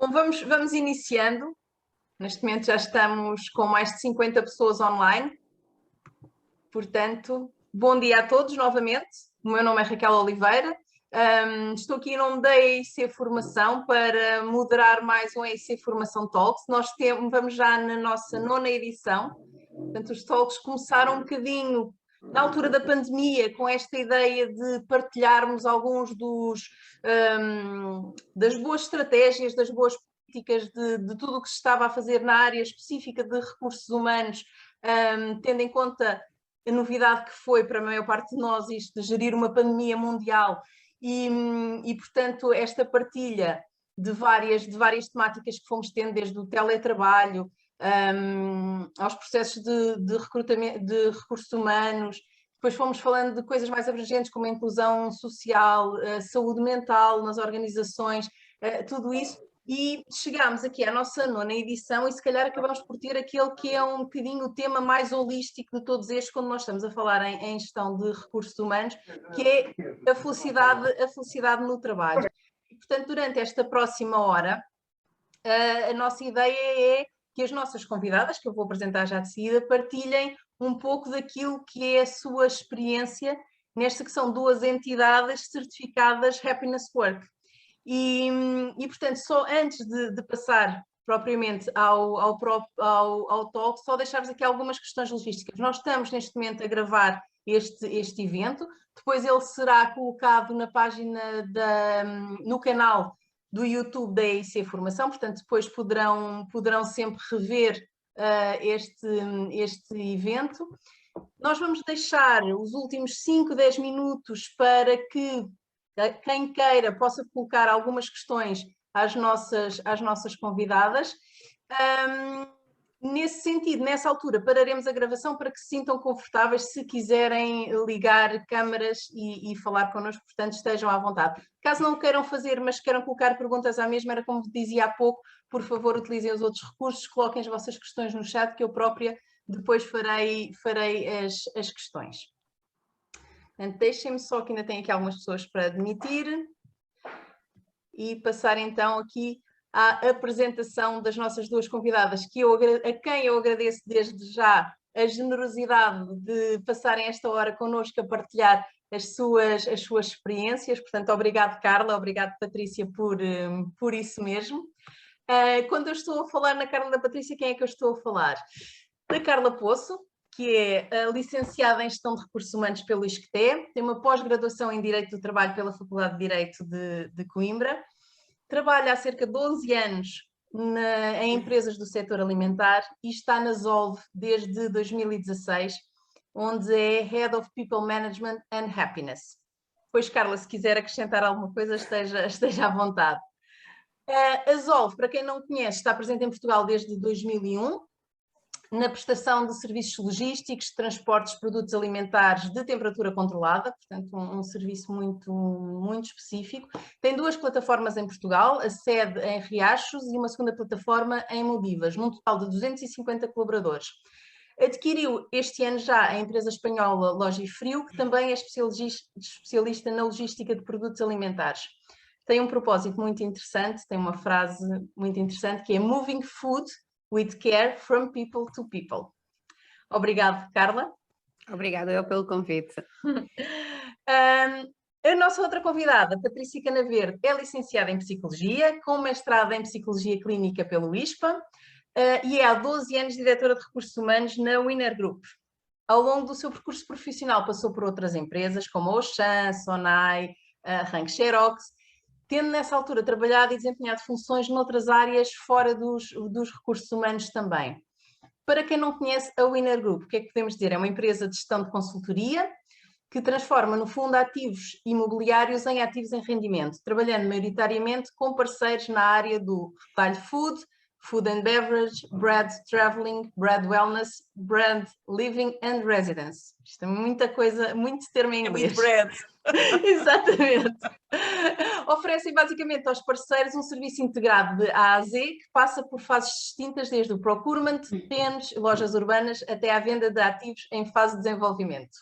Bom, vamos iniciando. Neste momento já estamos com mais de 50 pessoas online. Portanto, bom dia a todos novamente. O meu nome é Raquel Oliveira. Estou aqui em nome da EIC Formação para moderar mais um EIC Formação Talks. Vamos já na nossa 9ª edição. Portanto, os talks começaram um bocadinho na altura da pandemia, com esta ideia de partilharmos alguns das boas estratégias, das boas políticas, de tudo o que se estava a fazer na área específica de recursos humanos, tendo em conta a novidade que foi para a maior parte de nós isto de gerir uma pandemia mundial e portanto, esta partilha de várias temáticas que fomos tendo, desde o teletrabalho, aos processos de recrutamento de recursos humanos. Depois fomos falando de coisas mais abrangentes como a inclusão social, a saúde mental nas organizações, tudo isso. E chegámos aqui à nossa 9ª edição e se calhar acabamos por ter aquele que é um bocadinho o tema mais holístico de todos estes quando nós estamos a falar em gestão de recursos humanos, que é a felicidade no trabalho. E, portanto, durante esta próxima hora, a nossa ideia é que as nossas convidadas, que eu vou apresentar já de seguida, partilhem um pouco daquilo que é a sua experiência nesta que são 2 entidades certificadas Happiness Work. E portanto, só antes de passar propriamente ao talk, só deixar-vos aqui algumas questões logísticas. Nós estamos neste momento a gravar este evento, depois ele será colocado na página, no canal do YouTube da EIC Formação, portanto depois poderão sempre rever este evento. Nós vamos deixar os últimos 5, 10 minutos para que quem queira possa colocar algumas questões às nossas convidadas. Nesse sentido, nessa altura, pararemos a gravação para que se sintam confortáveis se quiserem ligar câmaras e falar connosco, portanto estejam à vontade. Caso não queiram fazer, mas queiram colocar perguntas à mesma, era como dizia há pouco, por favor utilizem os outros recursos, coloquem as vossas questões no chat que eu própria depois farei as questões. Deixem-me só que ainda tenho aqui algumas pessoas para admitir e passar então aqui à apresentação das nossas 2 convidadas, a quem eu agradeço desde já a generosidade de passarem esta hora connosco a partilhar as suas experiências. Portanto, obrigado Carla, obrigado Patrícia por isso mesmo. Quando eu estou a falar na Carla e da Patrícia, quem é que eu estou a falar? Da Carla Poço, que é licenciada em Gestão de Recursos Humanos pelo ISCTE, tem uma pós-graduação em Direito do Trabalho pela Faculdade de Direito de Coimbra, trabalha há cerca de 11 anos em empresas do setor alimentar e está na Zolve desde 2016, onde é Head of People Management and Happiness. Pois, Carla, se quiser acrescentar alguma coisa, esteja à vontade. A Zolve, para quem não conhece, está presente em Portugal desde 2001, na prestação de serviços logísticos, de transportes de produtos alimentares de temperatura controlada, portanto um serviço muito específico. Tem 2 plataformas em Portugal, a sede em Riachos e uma segunda plataforma em Maldivas, num total de 250 colaboradores. Adquiriu este ano já a empresa espanhola Logifrio, que também é especialista na logística de produtos alimentares. Tem um propósito muito interessante, tem uma frase muito interessante que é Moving Food with care from people to people. Obrigada, Carla. Obrigada eu pelo convite. A nossa outra convidada, Patrícia Canaverde, é licenciada em Psicologia, com mestrado em Psicologia Clínica pelo ISPA e é há 12 anos diretora de Recursos Humanos na Winner Group. Ao longo do seu percurso profissional passou por outras empresas, como a Auchan, Sonai, Rank Xerox, tendo nessa altura trabalhado e desempenhado funções noutras áreas fora dos recursos humanos também. Para quem não conhece a Winner Group, o que é que podemos dizer? É uma empresa de gestão de consultoria que transforma, no fundo, ativos imobiliários em ativos em rendimento, trabalhando maioritariamente com parceiros na área do retalho food and beverage, brand traveling, brand wellness, brand living and residence. Isto é muita coisa, muito termo em inglês. É muito brand. Exatamente. Oferecem basicamente aos parceiros um serviço integrado de A a Z, que passa por fases distintas, desde o procurement, terrenos, lojas urbanas, até à venda de ativos em fase de desenvolvimento.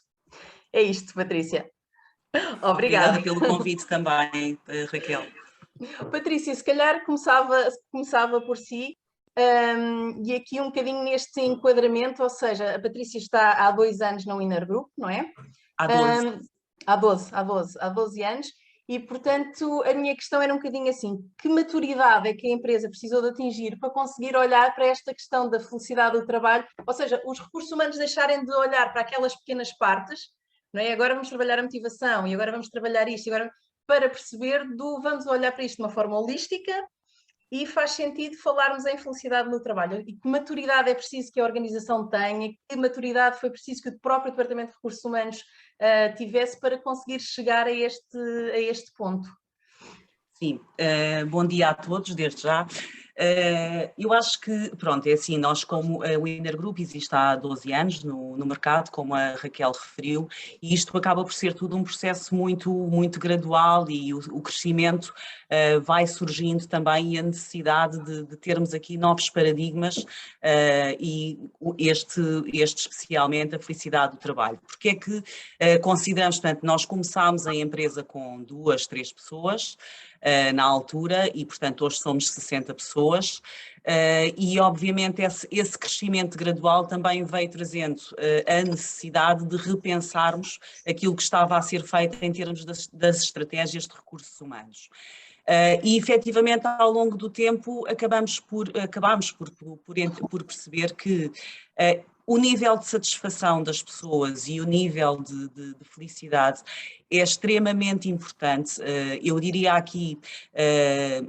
É isto, Patrícia. Obrigada. Obrigada pelo convite também, Raquel. Patrícia, se calhar começava por si, e aqui um bocadinho neste enquadramento, ou seja, a Patrícia está há 2 anos no Inner Group, não é? Há 12. Há 12 anos, e portanto a minha questão era um bocadinho assim, que maturidade é que a empresa precisou de atingir para conseguir olhar para esta questão da felicidade do trabalho, ou seja, os recursos humanos deixarem de olhar para aquelas pequenas partes, não é? Agora vamos trabalhar a motivação, e agora vamos trabalhar isto, e agora para perceber vamos olhar para isto de uma forma holística e faz sentido falarmos em felicidade no trabalho. E que maturidade é preciso que a organização tenha, que maturidade foi preciso que o próprio Departamento de Recursos Humanos tivesse para conseguir chegar a este ponto. Sim, bom dia a todos, desde já. Eu acho que, pronto, é assim, nós como o Inner Group existe há 12 anos no mercado, como a Raquel referiu, e isto acaba por ser tudo um processo muito gradual e o crescimento vai surgindo também e a necessidade de termos aqui novos paradigmas e este especialmente a felicidade do trabalho. Porque é que consideramos, portanto, nós começámos a empresa com 2, 3 pessoas, na altura e, portanto, hoje somos 60 pessoas e, obviamente, esse crescimento gradual também veio trazendo a necessidade de repensarmos aquilo que estava a ser feito em termos das estratégias de recursos humanos. E, efetivamente, ao longo do tempo, acabámos por perceber que o nível de satisfação das pessoas e o nível de felicidade é extremamente importante. Eu diria aqui,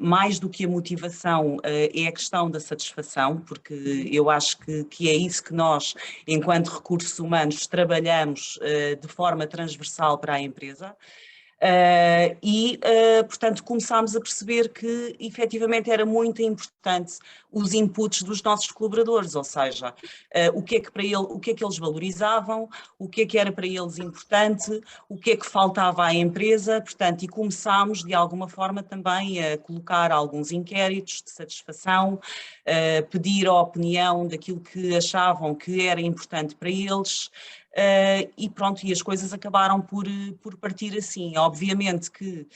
mais do que a motivação, é a questão da satisfação, porque eu acho que é isso que nós, enquanto recursos humanos, trabalhamos de forma transversal para a empresa. Portanto, começámos a perceber que efetivamente era muito importante os inputs dos nossos colaboradores, ou seja, o que é que eles valorizavam, o que era para eles importante, o que é que faltava à empresa, portanto, e começámos de alguma forma também a colocar alguns inquéritos de satisfação, pedir a opinião daquilo que achavam que era importante para eles. E pronto, e as coisas acabaram por partir assim. Obviamente que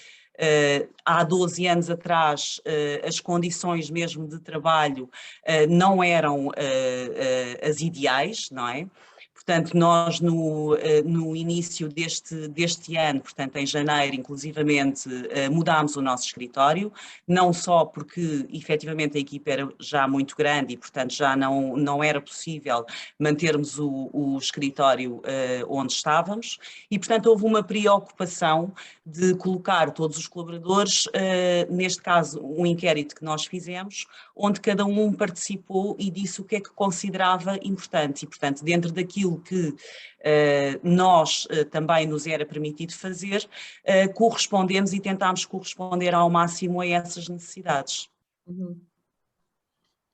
há 12 anos atrás as condições mesmo de trabalho não eram as ideais, não é? Portanto, nós no início deste ano, portanto em janeiro inclusivamente, mudámos o nosso escritório, não só porque efetivamente a equipa era já muito grande e portanto já não era possível mantermos o escritório onde estávamos e portanto houve uma preocupação de colocar todos os colaboradores, neste caso um inquérito que nós fizemos, onde cada um participou e disse o que é que considerava importante e portanto dentro daquilo que nós também nos era permitido fazer, correspondemos e tentámos corresponder ao máximo a essas necessidades.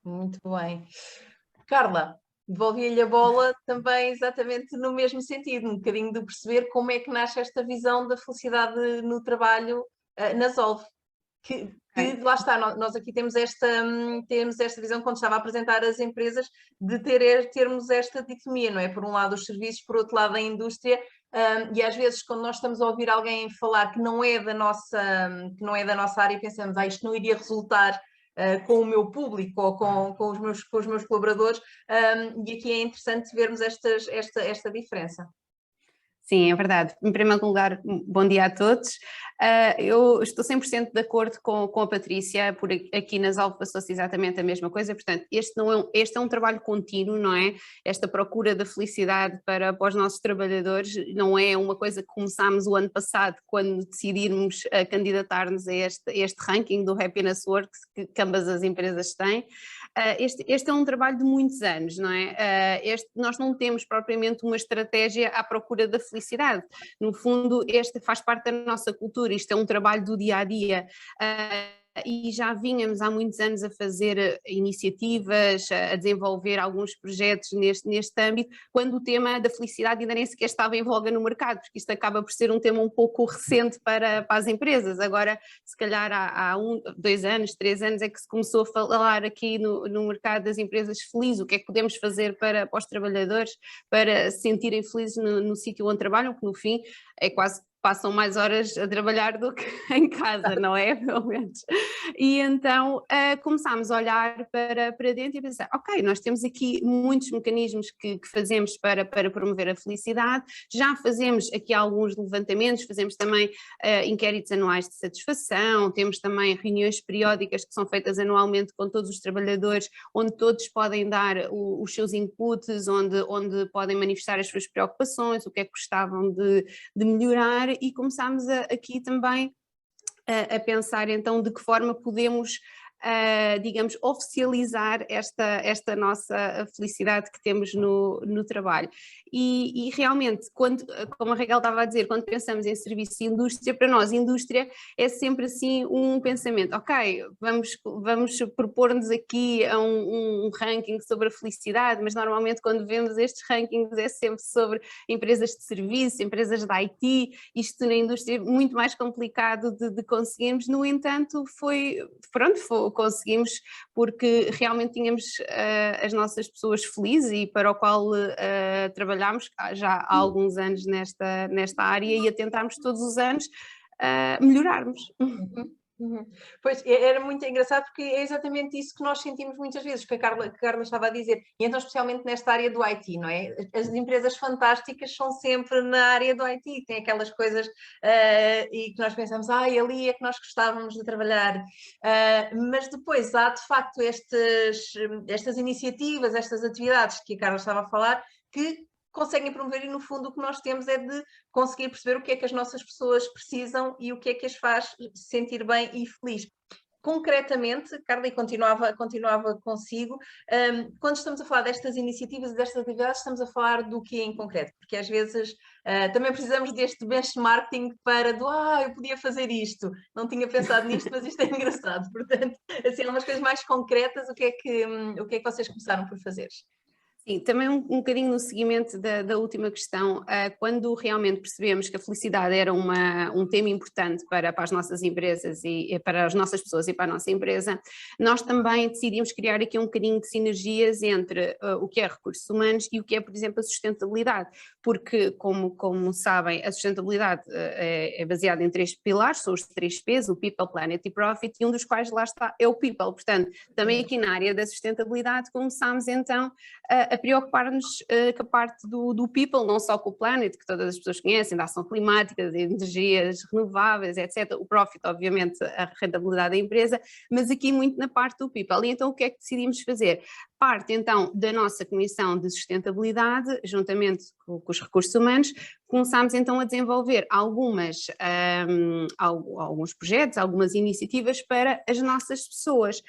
Muito bem. Carla, devolvi-lhe a bola também exatamente no mesmo sentido, um bocadinho de perceber como é que nasce esta visão da felicidade no trabalho na Zolve. Que lá está, nós aqui temos esta visão quando estava a apresentar as empresas de termos esta dicotomia, não é? Por um lado os serviços, por outro lado a indústria, e às vezes quando nós estamos a ouvir alguém falar que não é da nossa área, pensamos, isto não iria resultar com o meu público ou com os meus colaboradores, e aqui é interessante vermos esta diferença. Sim, é verdade. Em primeiro lugar, bom dia a todos. Eu estou 100% de acordo com a Patrícia, por aqui nas Zolve passou-se exatamente a mesma coisa, portanto, este é um trabalho contínuo, não é? Esta procura da felicidade para os nossos trabalhadores não é uma coisa que começámos o ano passado, quando decidimos candidatar-nos a este ranking do Happiness Works que ambas as empresas têm. Este é um trabalho de muitos anos, não é? Nós não temos propriamente uma estratégia à procura da felicidade. No fundo, este faz parte da nossa cultura, isto é um trabalho do dia a dia. E já vínhamos há muitos anos a fazer iniciativas, a desenvolver alguns projetos neste âmbito, quando o tema da felicidade ainda nem sequer estava em voga no mercado, porque isto acaba por ser um tema um pouco recente para as empresas. Agora, se calhar há 2 anos, 3 anos é que se começou a falar aqui no mercado das empresas felizes, o que é que podemos fazer para os trabalhadores, para se sentirem felizes no sítio onde trabalham, que no fim é quase passam mais horas a trabalhar do que em casa, não é? Pelo menos. E então começámos a olhar para dentro e pensar, ok, nós temos aqui muitos mecanismos que fazemos para promover a felicidade, já fazemos aqui alguns levantamentos, fazemos também inquéritos anuais de satisfação, temos também reuniões periódicas que são feitas anualmente com todos os trabalhadores, onde todos podem dar os seus inputs, onde podem manifestar as suas preocupações, o que é que gostavam de melhorar, e começámos aqui também a pensar então de que forma podemos, digamos, oficializar esta nossa felicidade que temos no trabalho. E realmente, como a Raquel estava a dizer, quando pensamos em serviço e indústria, para nós indústria é sempre assim um pensamento, ok, vamos propor-nos aqui a um ranking sobre a felicidade, mas normalmente quando vemos estes rankings é sempre sobre empresas de serviço, empresas de IT, isto na indústria é muito mais complicado de conseguirmos, no entanto conseguimos, porque realmente tínhamos as nossas pessoas felizes e para o qual trabalhámos já há alguns anos nesta área e a tentarmos todos os anos melhorarmos. Pois, era muito engraçado porque é exatamente isso que nós sentimos muitas vezes, que a Carla estava a dizer, e então especialmente nesta área do IT, não é? As empresas fantásticas são sempre na área do IT, tem aquelas coisas e que nós pensamos, ali é que nós gostávamos de trabalhar, mas depois há de facto estas iniciativas, estas atividades que a Carla estava a falar, que conseguem promover, e no fundo o que nós temos é de conseguir perceber o que é que as nossas pessoas precisam e o que é que as faz sentir bem e feliz. Concretamente, Carla, e continuava consigo, quando estamos a falar destas iniciativas e destas atividades, estamos a falar do que em concreto? Porque às vezes também precisamos deste benchmarking eu podia fazer isto, não tinha pensado nisto, mas isto é engraçado. Portanto, assim, algumas coisas mais concretas, o que é que vocês começaram por fazer? Sim, também um bocadinho no seguimento da última questão, quando realmente percebemos que a felicidade era um tema importante para as nossas empresas e para as nossas pessoas e para a nossa empresa, nós também decidimos criar aqui um bocadinho de sinergias entre o que é recursos humanos e o que é, por exemplo, a sustentabilidade, porque como sabem, a sustentabilidade é baseada em 3 pilares, são os 3 P's, o People, Planet e Profit, e um dos quais lá está é o People. Portanto, também aqui na área da sustentabilidade começámos então a preocupar-nos com a parte do people, não só com o planet, que todas as pessoas conhecem, da ação climática, de energias renováveis, etc. O profit, obviamente, a rentabilidade da empresa, mas aqui muito na parte do people. E então o que é que decidimos fazer? Parte então da nossa comissão de sustentabilidade, juntamente com os recursos humanos, começámos então a desenvolver alguns projetos, algumas iniciativas para as nossas pessoas,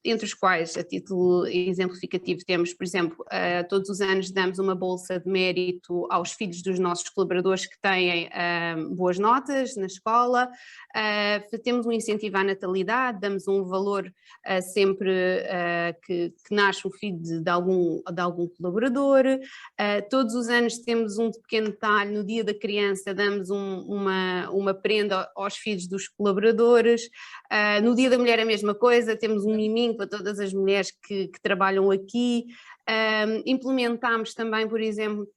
entre os quais, a título exemplificativo, temos, por exemplo, todos os anos damos uma bolsa de mérito aos filhos dos nossos colaboradores que têm boas notas na escola, temos um incentivo à natalidade, damos um valor sempre que nasce um filho de algum colaborador, todos os anos temos um pequeno detalhe, no dia da criança damos uma prenda aos filhos dos colaboradores, no dia da mulher a mesma coisa, temos um miminho para todas as mulheres que trabalham aqui, implementámos também, por exemplo,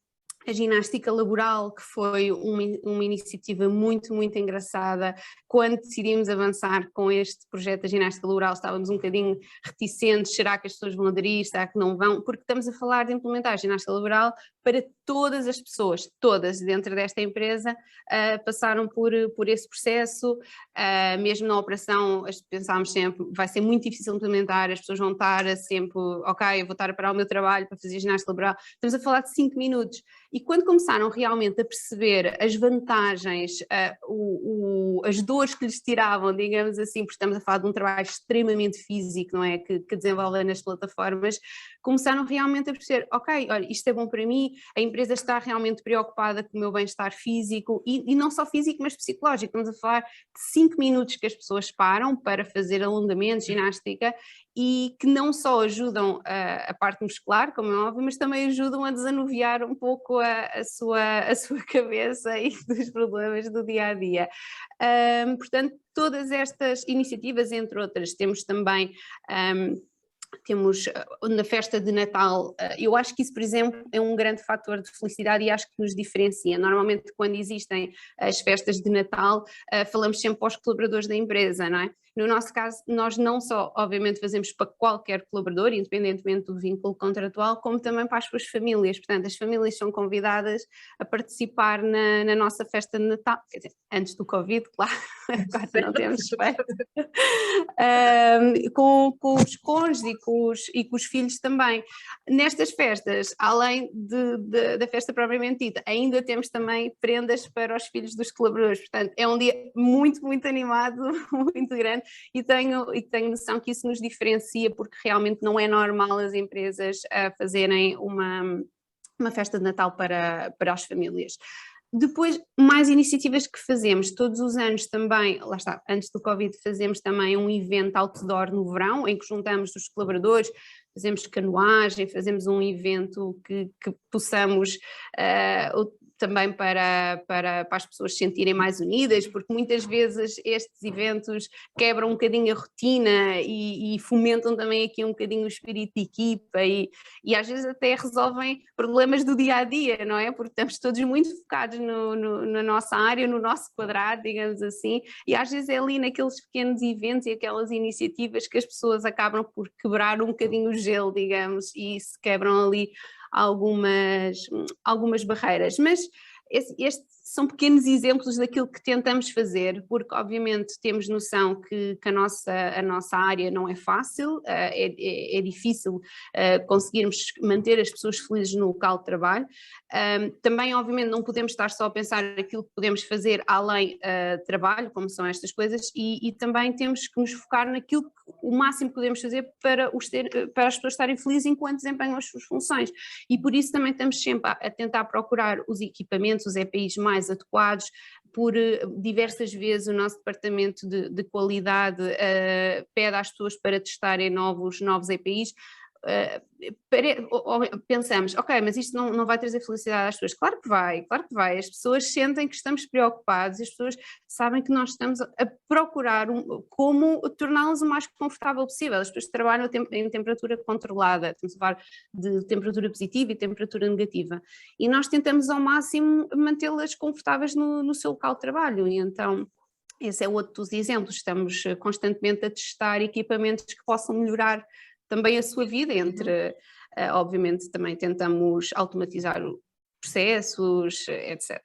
a ginástica laboral, que foi uma iniciativa muito, muito engraçada. Quando decidimos avançar com este projeto da ginástica laboral, estávamos um bocadinho reticentes, será que as pessoas vão aderir, será que não vão? Porque estamos a falar de implementar a ginástica laboral para todas as pessoas, todas dentro desta empresa passaram por esse processo, mesmo na operação pensámos sempre, vai ser muito difícil implementar, as pessoas vão estar sempre, ok, eu vou estar a parar o meu trabalho para fazer ginástica laboral, estamos a falar de 5 minutos. E quando começaram realmente a perceber as vantagens, as dores que lhes tiravam, digamos assim, porque estamos a falar de um trabalho extremamente físico, não é, que desenvolvem nas plataformas, começaram realmente a perceber, ok, olha, isto é bom para mim, a empresa está realmente preocupada com o meu bem-estar físico, e não só físico, mas psicológico. Estamos a falar de 5 minutos que as pessoas param para fazer alongamento, ginástica, e que não só ajudam a parte muscular, como é óbvio, mas também ajudam a desanuviar um pouco a sua cabeça e dos problemas do dia-a-dia. Portanto, todas estas iniciativas, entre outras, temos também temos na festa de Natal, eu acho que isso, por exemplo, é um grande fator de felicidade e acho que nos diferencia. Normalmente, quando existem as festas de Natal, falamos sempre para os colaboradores da empresa, não é? No nosso caso, nós não só, obviamente, fazemos para qualquer colaborador, independentemente do vínculo contratual, como também para as suas famílias. Portanto, as famílias são convidadas a participar na nossa festa de Natal, quer dizer, antes do Covid, claro, agora não temos festa, com os cônjuges e com os filhos também. Nestas festas, além da festa propriamente dita, ainda temos também prendas para os filhos dos colaboradores. Portanto, é um dia muito, muito animado, muito grande. E tenho noção que isso nos diferencia, porque realmente não é normal as empresas fazerem uma festa de Natal para as famílias. Depois, mais iniciativas que fazemos, todos os anos também, lá está, antes do Covid fazemos também um evento outdoor no verão, em que juntamos os colaboradores, fazemos canoagem, fazemos um evento que possamos também para as pessoas se sentirem mais unidas, porque muitas vezes estes eventos quebram um bocadinho a rotina e fomentam também aqui um bocadinho o espírito de equipa e às vezes até resolvem problemas do dia a dia, não é? Porque estamos todos muito focados na nossa área, no nosso quadrado, digamos assim, e às vezes é ali naqueles pequenos eventos e aquelas iniciativas que as pessoas acabam por quebrar um bocadinho o gelo, digamos, e se quebram ali algumas barreiras, mas estes são pequenos exemplos daquilo que tentamos fazer, porque obviamente temos noção que a nossa área não é fácil, é difícil conseguirmos manter as pessoas felizes no local de trabalho. Também obviamente não podemos estar só a pensar aquilo que podemos fazer além de trabalho, como são estas coisas, e também temos que nos focar naquilo que o máximo que podemos fazer para as pessoas estarem felizes enquanto desempenham as suas funções, e por isso também estamos sempre a tentar procurar os equipamentos, os EPIs mais adequados. Por diversas vezes o nosso departamento de qualidade pede às pessoas para testarem novos EPIs. Pensamos, ok, mas isto não vai trazer felicidade às pessoas. Claro que vai, as pessoas sentem que estamos preocupados, as pessoas sabem que nós estamos a procurar como torná-las o mais confortável possível. As pessoas trabalham em temperatura controlada, estamos a falar de temperatura positiva e temperatura negativa, e nós tentamos ao máximo mantê-las confortáveis no seu local de trabalho, e então esse é outro dos exemplos. Estamos constantemente a testar equipamentos que possam melhorar também a sua vida, obviamente também tentamos automatizar processos, etc.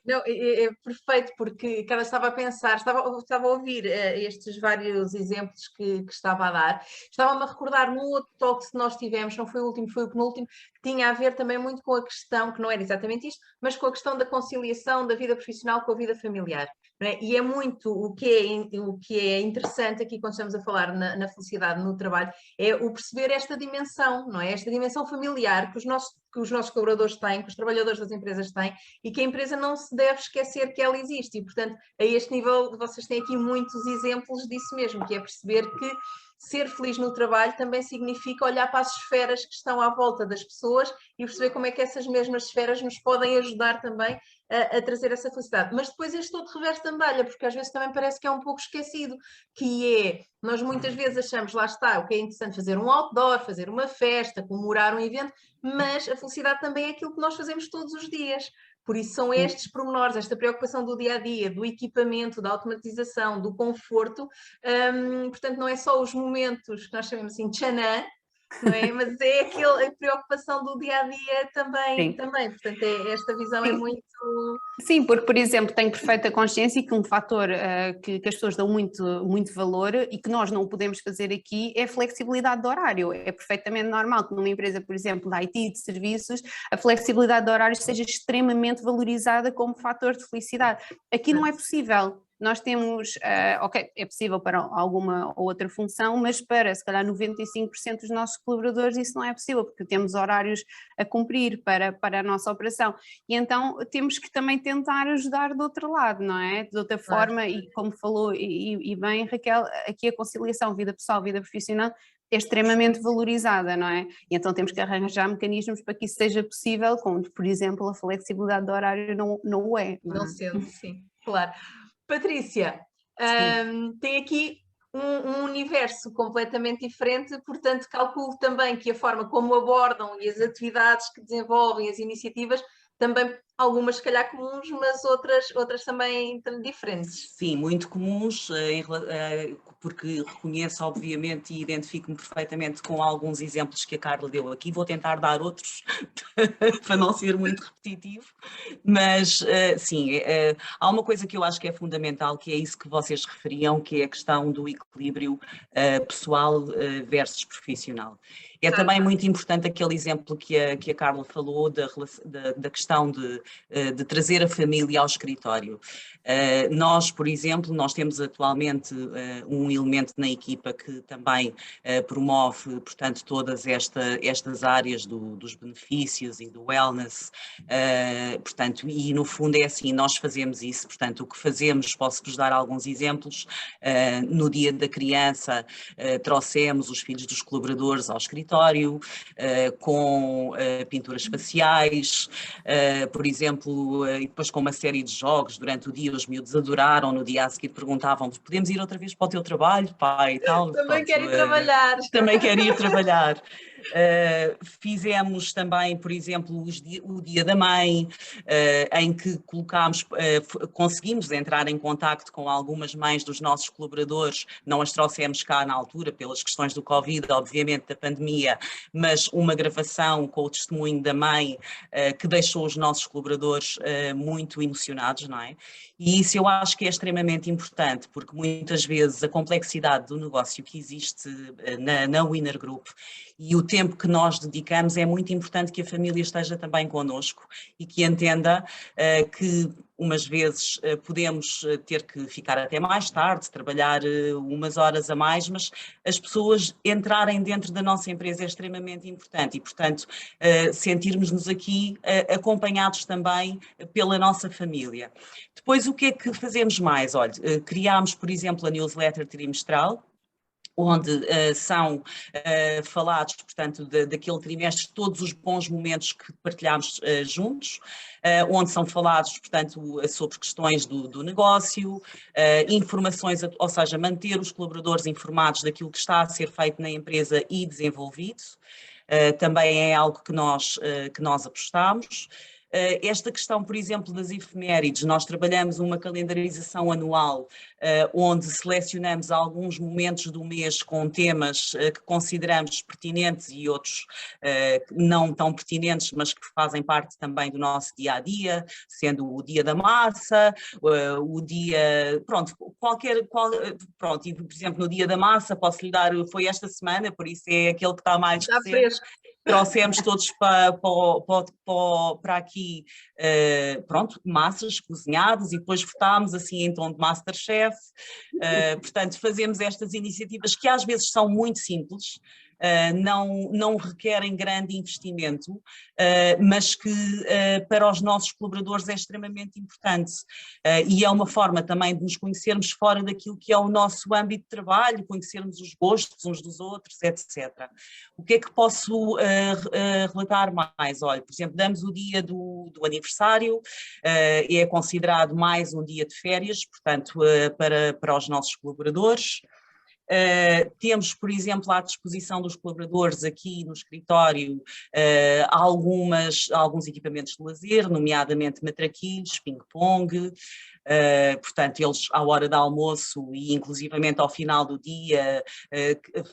Não, é perfeito, porque cara, estava a pensar, estava a ouvir estes vários exemplos que estava a dar, estava-me a recordar num outro talk que nós tivemos, não foi o último, foi o penúltimo, que tinha a ver também muito com a questão, que não era exatamente isto, mas com a questão da conciliação da vida profissional com a vida familiar. Não é? E é muito o que é interessante aqui quando estamos a falar na felicidade no trabalho, é o perceber esta dimensão, não é? Esta dimensão familiar que os nossos colaboradores têm, que os trabalhadores das empresas têm, e que a empresa não se deve esquecer que ela existe. E, portanto, a este nível, vocês têm aqui muitos exemplos disso mesmo, que é perceber que ser feliz no trabalho também significa olhar para as esferas que estão à volta das pessoas e perceber como é que essas mesmas esferas nos podem ajudar também a trazer essa felicidade. Mas depois este outro reverso da medalha, porque às vezes também parece que é um pouco esquecido, que é, nós muitas vezes achamos, lá está, o que é interessante fazer um outdoor, fazer uma festa, comemorar um evento, mas a felicidade também é aquilo que nós fazemos todos os dias. Por isso são estes pormenores, esta preocupação do dia-a-dia, do equipamento, da automatização, do conforto, portanto não é só os momentos que nós chamamos assim tchanã, não é? Mas é a preocupação do dia-a-dia também, portanto esta visão é muito... Sim, porque, por exemplo, tenho perfeita consciência que um fator que as pessoas dão muito, muito valor e que nós não podemos fazer aqui é a flexibilidade de horário. É perfeitamente normal que numa empresa, por exemplo, de IT, de serviços, a flexibilidade de horários seja extremamente valorizada como fator de felicidade. Aqui não é possível. Nós temos, ok, é possível para alguma ou outra função, mas para, se calhar, 95% dos nossos colaboradores isso não é possível, porque temos horários a cumprir para a nossa operação. E então temos que também tentar ajudar do outro lado, não é? De outra forma, e como falou e bem, Raquel, aqui a conciliação vida pessoal, vida profissional é extremamente valorizada, não é? E então temos que arranjar mecanismos para que isso seja possível, como, por exemplo, a flexibilidade do horário não o é. Não sendo, sim, claro. Patrícia, tem aqui um universo completamente diferente, portanto calculo também que a forma como abordam e as atividades que desenvolvem, as iniciativas, também algumas se calhar comuns, mas outras também diferentes. Sim, muito comuns, porque reconheço obviamente e identifico-me perfeitamente com alguns exemplos que a Carla deu aqui, vou tentar dar outros para não ser muito repetitivo, mas sim, há uma coisa que eu acho que é fundamental, que é isso que vocês referiam, que é a questão do equilíbrio pessoal versus profissional. É também muito importante aquele exemplo que a Carla falou da questão de trazer a família ao escritório. Nós, por exemplo, nós temos atualmente um elemento na equipa que também promove, portanto, todas estas áreas dos benefícios e do wellness, portanto, e no fundo é assim, nós fazemos isso, portanto, o que fazemos, posso-vos dar alguns exemplos, no dia da criança trouxemos os filhos dos colaboradores ao escritório, com pinturas faciais, por exemplo, e depois com uma série de jogos durante o dia, os miúdos adoraram, no dia a seguir perguntavam, podemos ir outra vez para o teu trabalho, pai, e tal. Também quero ir trabalhar. Também quero ir trabalhar. Fizemos também, por exemplo, o Dia da Mãe, em que conseguimos entrar em contacto com algumas mães dos nossos colaboradores, não as trouxemos cá na altura, pelas questões do Covid, obviamente, da pandemia, mas uma gravação com o testemunho da mãe que deixou os nossos colaboradores muito emocionados, não é? E isso eu acho que é extremamente importante, porque muitas vezes a complexidade do negócio que existe na Winner Group e o tempo que nós dedicamos, é muito importante que a família esteja também connosco e que entenda que umas vezes podemos ter que ficar até mais tarde, trabalhar umas horas a mais, mas as pessoas entrarem dentro da nossa empresa é extremamente importante e, portanto, sentirmos-nos aqui acompanhados também pela nossa família. Depois, o que é que fazemos mais? Olha, criámos, por exemplo, a newsletter trimestral, onde são falados, portanto, daquele trimestre, todos os bons momentos que partilhámos juntos, onde são falados, portanto, sobre questões do negócio, informações, ou seja, manter os colaboradores informados daquilo que está a ser feito na empresa e desenvolvido, também é algo que nós apostamos. Esta questão, por exemplo, das efemérides, nós trabalhamos uma calendarização anual, onde selecionamos alguns momentos do mês com temas que consideramos pertinentes e outros não tão pertinentes, mas que fazem parte também do nosso dia-a-dia, sendo o Dia da Massa, o dia, pronto, pronto, e, por exemplo, no Dia da Massa, posso lhe dar, foi esta semana, por isso é aquele que está mais recente. Fresco. Trouxemos todos para aqui, pronto, massas cozinhadas e depois votámos assim em tom de Masterchef. Portanto, fazemos estas iniciativas que às vezes são muito simples, não requerem grande investimento, mas que para os nossos colaboradores é extremamente importante. E é uma forma também de nos conhecermos fora daquilo que é o nosso âmbito de trabalho, conhecermos os gostos uns dos outros, etc. O que é que posso relatar mais? Olha, por exemplo, damos o dia do aniversário, é considerado mais um dia de férias, portanto, para os nossos colaboradores. Temos, por exemplo, à disposição dos colaboradores aqui no escritório alguns equipamentos de lazer, nomeadamente matraquilhos, ping-pong, portanto eles à hora do almoço e inclusivamente ao final do dia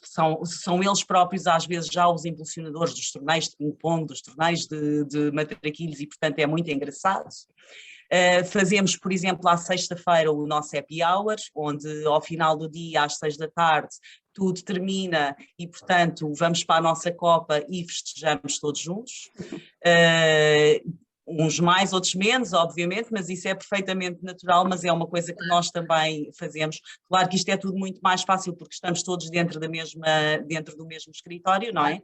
são eles próprios às vezes já os impulsionadores dos torneios de ping-pong, dos torneios de matraquilhos e portanto é muito engraçado. Fazemos, por exemplo, à sexta-feira o nosso happy hour, onde ao final do dia, às 6 da tarde, tudo termina e, portanto, vamos para a nossa copa e festejamos todos juntos. Uns mais, outros menos, obviamente, mas isso é perfeitamente natural, mas é uma coisa que nós também fazemos. Claro que isto é tudo muito mais fácil porque estamos todos dentro do mesmo escritório, não é?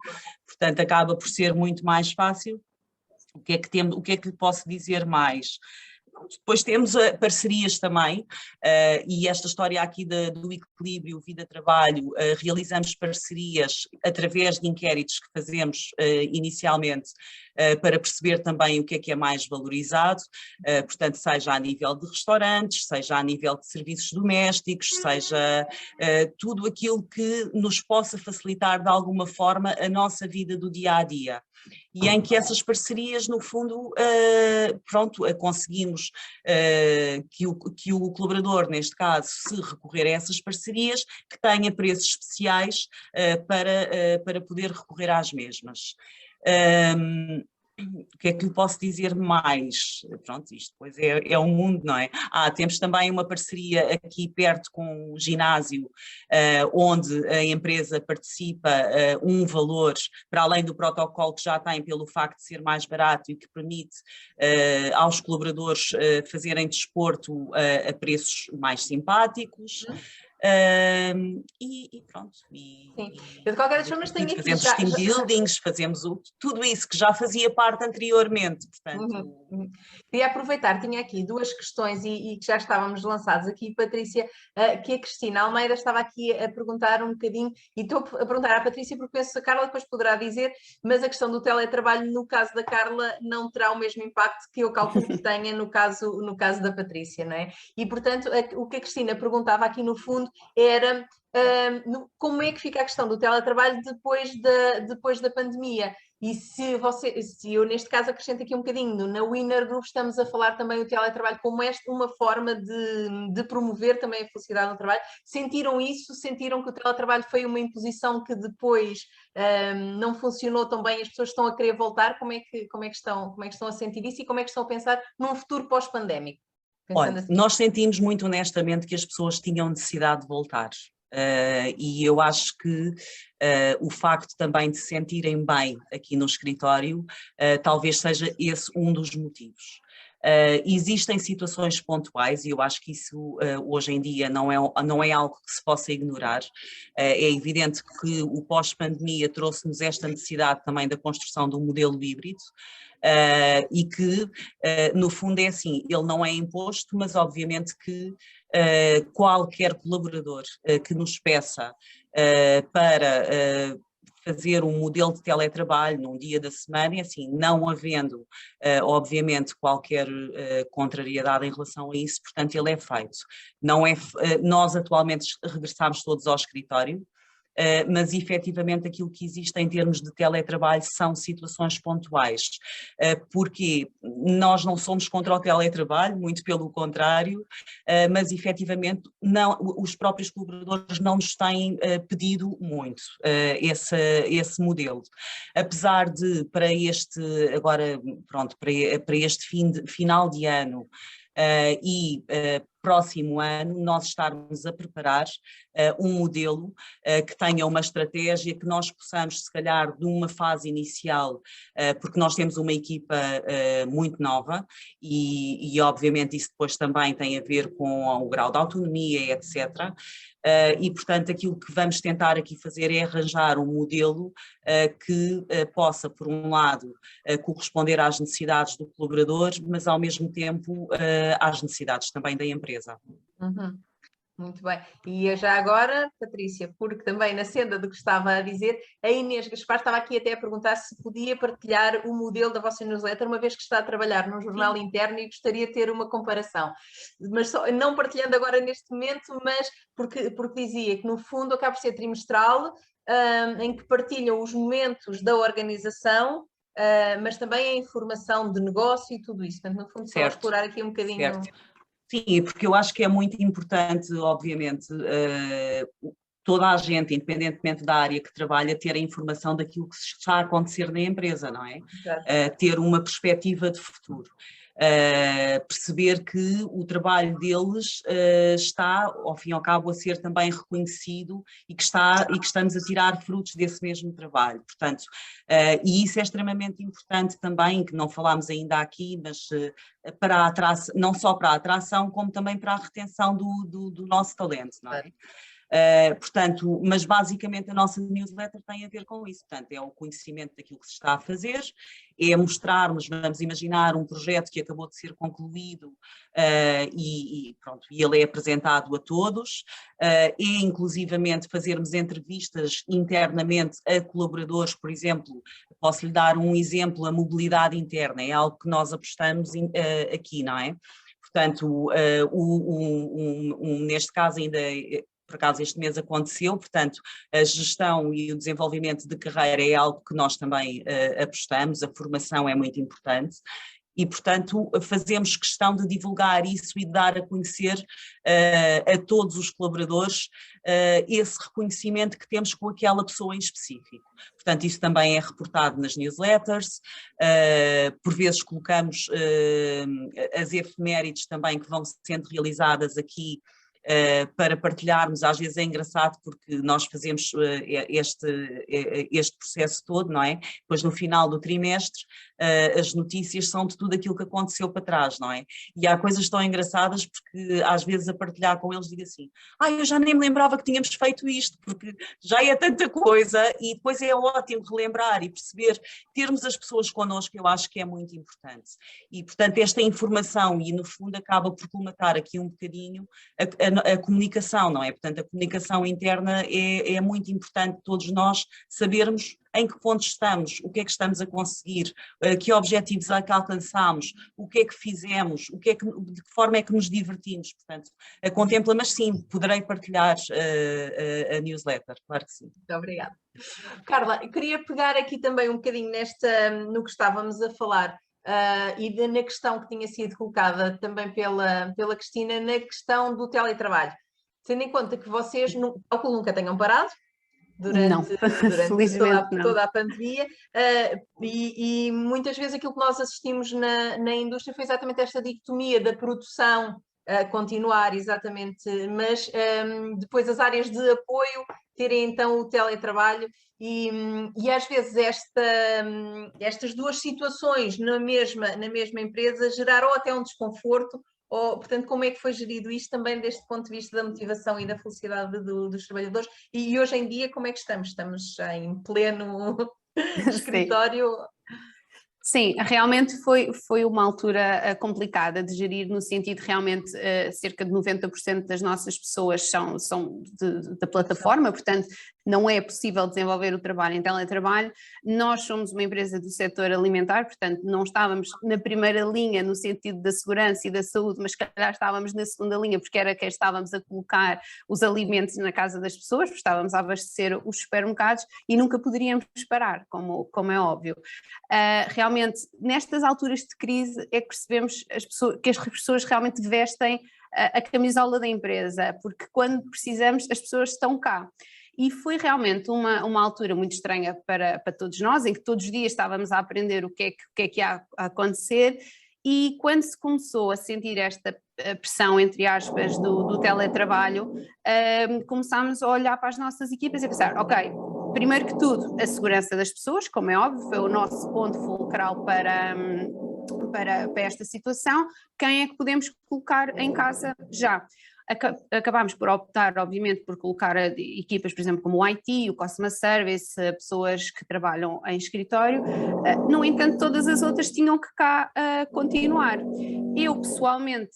Portanto, acaba por ser muito mais fácil. O que é que lhe posso dizer mais? Depois temos parcerias também, e esta história aqui do equilíbrio vida-trabalho, realizamos parcerias através de inquéritos que fazemos inicialmente para perceber também o que é mais valorizado, portanto, seja a nível de restaurantes, seja a nível de serviços domésticos, seja tudo aquilo que nos possa facilitar de alguma forma a nossa vida do dia-a-dia. E em que essas parcerias, no fundo, conseguimos que o colaborador, neste caso, se recorrer a essas parcerias, que tenha preços especiais para poder recorrer às mesmas. O que é que lhe posso dizer mais? Pronto, isto depois é um mundo, não é? Temos também uma parceria aqui perto com o ginásio, onde a empresa participa um valor, para além do protocolo que já tem pelo facto de ser mais barato e que permite aos colaboradores fazerem desporto a preços mais simpáticos. E pronto. Sim, eu de qualquer forma tenho aqui fazemos team buildings, fazemos tudo isso que já fazia parte anteriormente, portanto... Queria aproveitar, tinha aqui duas questões e que já estávamos lançados aqui, Patrícia, que a Cristina Almeida estava aqui a perguntar um bocadinho, e estou a perguntar à Patrícia porque penso que a Carla depois poderá dizer, mas a questão do teletrabalho no caso da Carla não terá o mesmo impacto que eu calculo que tenha no caso da Patrícia, não é? E portanto o que a Cristina perguntava aqui no fundo era como é que fica a questão do teletrabalho depois da pandemia. E se eu neste caso acrescento aqui um bocadinho, na Winner Group estamos a falar também o teletrabalho como uma forma de promover também a felicidade no trabalho. Sentiram isso? Sentiram que o teletrabalho foi uma imposição que depois não funcionou tão bem, as pessoas estão a querer voltar? Como é que estão a sentir isso e como é que estão a pensar num futuro pós-pandémico? Olha, Assim. nós sentimos muito honestamente que as pessoas tinham necessidade de voltar. E eu acho que o facto também de se sentirem bem aqui no escritório, talvez seja esse um dos motivos. Existem situações pontuais e eu acho que isso hoje em dia não é algo que se possa ignorar. É evidente que o pós-pandemia trouxe-nos esta necessidade também da construção de um modelo híbrido. E que, no fundo, é assim, ele não é imposto, mas obviamente que qualquer colaborador que nos peça para fazer um modelo de teletrabalho num dia da semana, assim, não havendo, obviamente, qualquer contrariedade em relação a isso, portanto, ele é feito. Não é, nós atualmente regressamos todos ao escritório, mas efetivamente aquilo que existe em termos de teletrabalho são situações pontuais, porque nós não somos contra o teletrabalho, muito pelo contrário, mas efetivamente os próprios colaboradores não nos têm pedido muito esse modelo. Apesar de para este final de ano próximo ano nós estarmos a preparar um modelo que tenha uma estratégia que nós possamos, se calhar, de uma fase inicial, porque nós temos uma equipa muito nova e obviamente isso depois também tem a ver com o grau de autonomia, etc. E, portanto, aquilo que vamos tentar aqui fazer é arranjar um modelo que possa, por um lado, corresponder às necessidades do colaborador, mas ao mesmo tempo às necessidades também da empresa. Muito bem. E já agora, Patrícia, porque também na senda do que estava a dizer, a Inês Gaspar estava aqui até a perguntar se podia partilhar o modelo da vossa newsletter, uma vez que está a trabalhar num jornal interno e gostaria de ter uma comparação. Mas não partilhando agora neste momento, mas porque dizia que no fundo acaba por ser trimestral, em que partilham os momentos da organização, mas também a informação de negócio e tudo isso. Portanto, no fundo, só explorar aqui um bocadinho... Certo. Sim, porque eu acho que é muito importante, obviamente, toda a gente, independentemente da área que trabalha, ter a informação daquilo que está a acontecer na empresa, não é? Ter uma perspectiva de futuro. Perceber que o trabalho deles está, ao fim e ao cabo, a ser também reconhecido e que estamos a tirar frutos desse mesmo trabalho. Portanto, e isso é extremamente importante também, que não falámos ainda aqui, mas para a atração, não só para a atração, como também para a retenção do nosso talento, não é? Portanto, mas basicamente a nossa newsletter tem a ver com isso, portanto é o conhecimento daquilo que se está a fazer, é mostrarmos, vamos imaginar um projeto que acabou de ser concluído pronto, e ele é apresentado a todos, e inclusivamente fazermos entrevistas internamente a colaboradores, por exemplo, posso lhe dar um exemplo, a mobilidade interna, é algo que nós apostamos aqui, não é? Portanto, neste caso ainda, por acaso este mês aconteceu, portanto a gestão e o desenvolvimento de carreira é algo que nós também apostamos, a formação é muito importante. E, portanto, fazemos questão de divulgar isso e de dar a conhecer a todos os colaboradores esse reconhecimento que temos com aquela pessoa em específico. Portanto, isso também é reportado nas newsletters, por vezes colocamos as efemérides também que vão sendo realizadas aqui, para partilharmos. Às vezes é engraçado porque nós fazemos este processo todo, não é? Depois no final do trimestre as notícias são de tudo aquilo que aconteceu para trás, não é? E há coisas tão engraçadas porque às vezes a partilhar com eles digo assim, eu já nem me lembrava que tínhamos feito isto, porque já é tanta coisa, e depois é ótimo relembrar e perceber, termos as pessoas connosco, eu acho que é muito importante. E portanto esta informação, e no fundo acaba por colmatar aqui um bocadinho a comunicação, não é? Portanto, a comunicação interna é muito importante, todos nós sabermos em que ponto estamos, o que é que estamos a conseguir, que objetivos é que alcançamos, o que é que fizemos, de que forma é que nos divertimos. Portanto, contempla, mas sim, poderei partilhar a newsletter, claro que sim. Muito obrigada. Carla, eu queria pegar aqui também um bocadinho no que estávamos a falar, e na questão que tinha sido colocada também pela Cristina, na questão do teletrabalho. Tendo em conta que vocês, nunca tenham parado, durante toda a pandemia, e muitas vezes aquilo que nós assistimos na indústria foi exatamente esta dicotomia da produção continuar, exatamente, mas depois as áreas de apoio terem então o teletrabalho, e às vezes estas duas situações na mesma empresa geraram até um desconforto. Portanto, como é que foi gerido isto também deste ponto de vista da motivação e da felicidade dos trabalhadores? E hoje em dia, como é que estamos? Estamos em pleno escritório? Sim, realmente foi uma altura complicada de gerir, no sentido realmente cerca de 90% das nossas pessoas são da plataforma, portanto não é possível desenvolver o trabalho em teletrabalho. Nós somos uma empresa do setor alimentar, portanto não estávamos na primeira linha no sentido da segurança e da saúde, mas se calhar estávamos na segunda linha porque era quem estávamos a colocar os alimentos na casa das pessoas, porque estávamos a abastecer os supermercados e nunca poderíamos parar, como é óbvio. Realmente nestas alturas de crise é que percebemos que as pessoas realmente vestem a camisola da empresa, porque quando precisamos as pessoas estão cá. E foi realmente uma altura muito estranha para todos nós, em que todos os dias estávamos a aprender o que é que ia acontecer, e quando se começou a sentir esta pressão, entre aspas, do teletrabalho, começámos a olhar para as nossas equipas e a pensar, ok, primeiro que tudo, a segurança das pessoas, como é óbvio, foi o nosso ponto fulcral para esta situação. Quem é que podemos colocar em casa já? Acabámos por optar, obviamente, por colocar equipas, por exemplo, como o IT, o Customer Service, pessoas que trabalham em escritório. No entanto, todas as outras tinham que cá continuar. Eu, pessoalmente,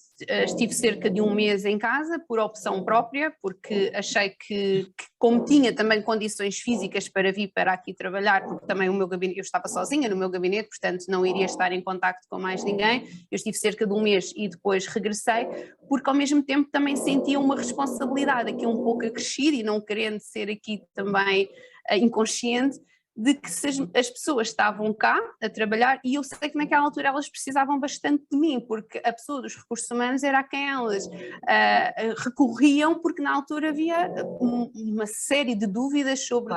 estive cerca de um mês em casa, por opção própria, porque achei que como tinha também condições físicas para vir para aqui trabalhar, porque também o meu gabinete, eu estava sozinha no meu gabinete, portanto não iria estar em contacto com mais ninguém. Eu estive cerca de um mês e depois regressei, porque ao mesmo tempo também sentia uma responsabilidade aqui um pouco acrescida, e não querendo ser aqui também inconsciente, de que as pessoas estavam cá a trabalhar, e eu sei que naquela altura elas precisavam bastante de mim, porque a pessoa dos recursos humanos era a quem elas recorriam, porque na altura havia uma série de dúvidas sobre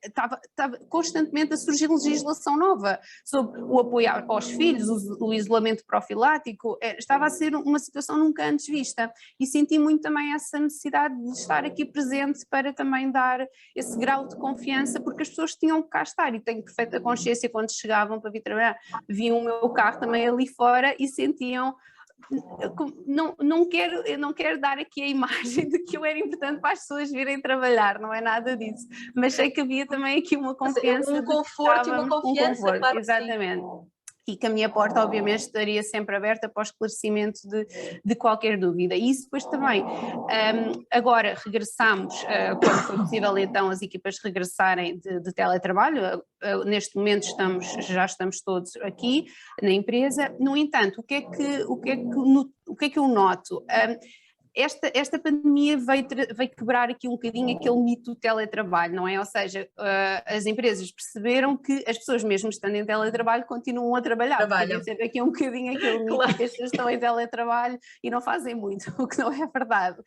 estava constantemente a surgir legislação nova, sobre o apoio aos filhos, o isolamento profilático, estava a ser uma situação nunca antes vista, e senti muito também essa necessidade de estar aqui presente para também dar esse grau de confiança, porque as pessoas tinham cá estar, e tenho perfeita consciência quando chegavam para vir trabalhar, viam o meu carro também ali fora e sentiam eu não quero dar aqui a imagem de que eu era importante para as pessoas virem trabalhar, não é nada disso, mas sei que havia também aqui uma confiança. Um conforto e uma confiança, claro. Exatamente. E que a minha porta, obviamente, estaria sempre aberta para o esclarecimento de qualquer dúvida. E isso depois também, agora regressamos, quando foi possível então as equipas regressarem de teletrabalho, neste momento já estamos todos aqui na empresa. No entanto, o que é que eu noto? Esta pandemia veio quebrar aqui um bocadinho aquele mito do teletrabalho, não é? Ou seja, as empresas perceberam que as pessoas, mesmo estando em teletrabalho, continuam a trabalhar. Quer dizer, aqui um bocadinho aquele mito que as pessoas estão em teletrabalho e não fazem muito, o que não é verdade.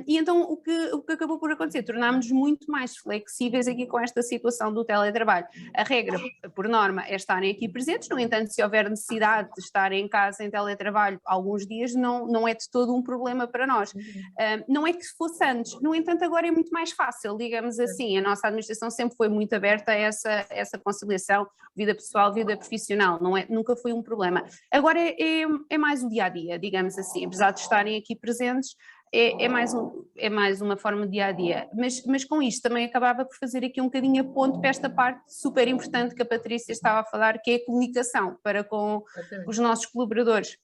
E então o que acabou por acontecer? Tornámos-nos muito mais flexíveis aqui com esta situação do teletrabalho. A regra, por norma, é estarem aqui presentes, no entanto, se houver necessidade de estarem em casa em teletrabalho alguns dias, não é de todo um problema para nós. Não é que fosse antes, no entanto agora é muito mais fácil, digamos assim, a nossa administração sempre foi muito aberta a essa conciliação, vida pessoal, vida profissional, nunca foi um problema. Agora é mais o dia-a-dia, digamos assim, apesar de estarem aqui presentes, é mais uma forma de dia-a-dia, mas com isto também acabava por fazer aqui um bocadinho a ponto para esta parte super importante que a Patrícia estava a falar, que é a comunicação para com os nossos colaboradores.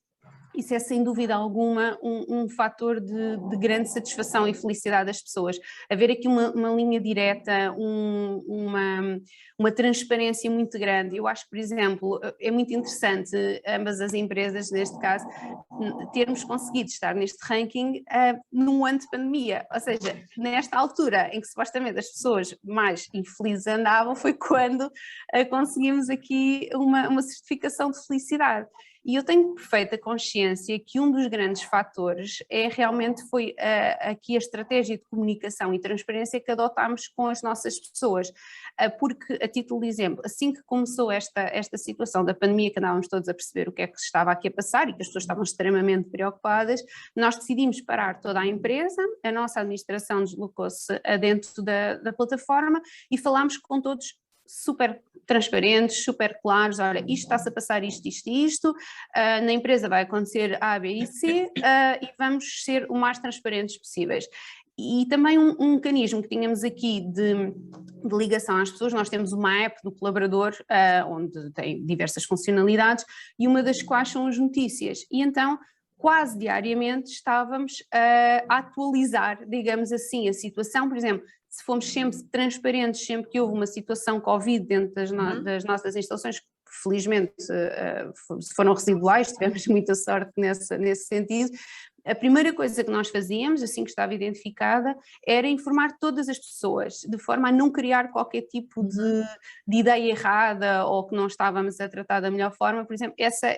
Isso é sem dúvida alguma um fator de grande satisfação e felicidade das pessoas. Haver aqui uma linha direta, uma transparência muito grande. Eu acho que, por exemplo, é muito interessante ambas as empresas, neste caso, termos conseguido estar neste ranking num ano de pandemia. Ou seja, nesta altura em que supostamente as pessoas mais infelizes andavam, foi quando conseguimos aqui uma certificação de felicidade. E eu tenho perfeita consciência que um dos grandes fatores foi aqui a estratégia de comunicação e transparência que adotámos com as nossas pessoas, porque, a título de exemplo, assim que começou esta situação da pandemia, que andávamos todos a perceber o que é que se estava aqui a passar e que as pessoas estavam extremamente preocupadas, nós decidimos parar toda a empresa, a nossa administração deslocou-se dentro da plataforma e falámos com todos super transparentes, super claros, olha, isto está-se a passar isto, na empresa vai acontecer A, B e C e vamos ser o mais transparentes possíveis. E também um mecanismo que tínhamos aqui de ligação às pessoas, nós temos uma app do colaborador onde tem diversas funcionalidades e uma das quais são as notícias, e então quase diariamente estávamos a atualizar, digamos assim, a situação. Por exemplo, se fomos sempre transparentes, sempre que houve uma situação Covid dentro das nossas instalações, que felizmente foram residuais, tivemos muita sorte nesse sentido, a primeira coisa que nós fazíamos, assim que estava identificada, era informar todas as pessoas, de forma a não criar qualquer tipo de ideia errada ou que não estávamos a tratar da melhor forma. Por exemplo, essa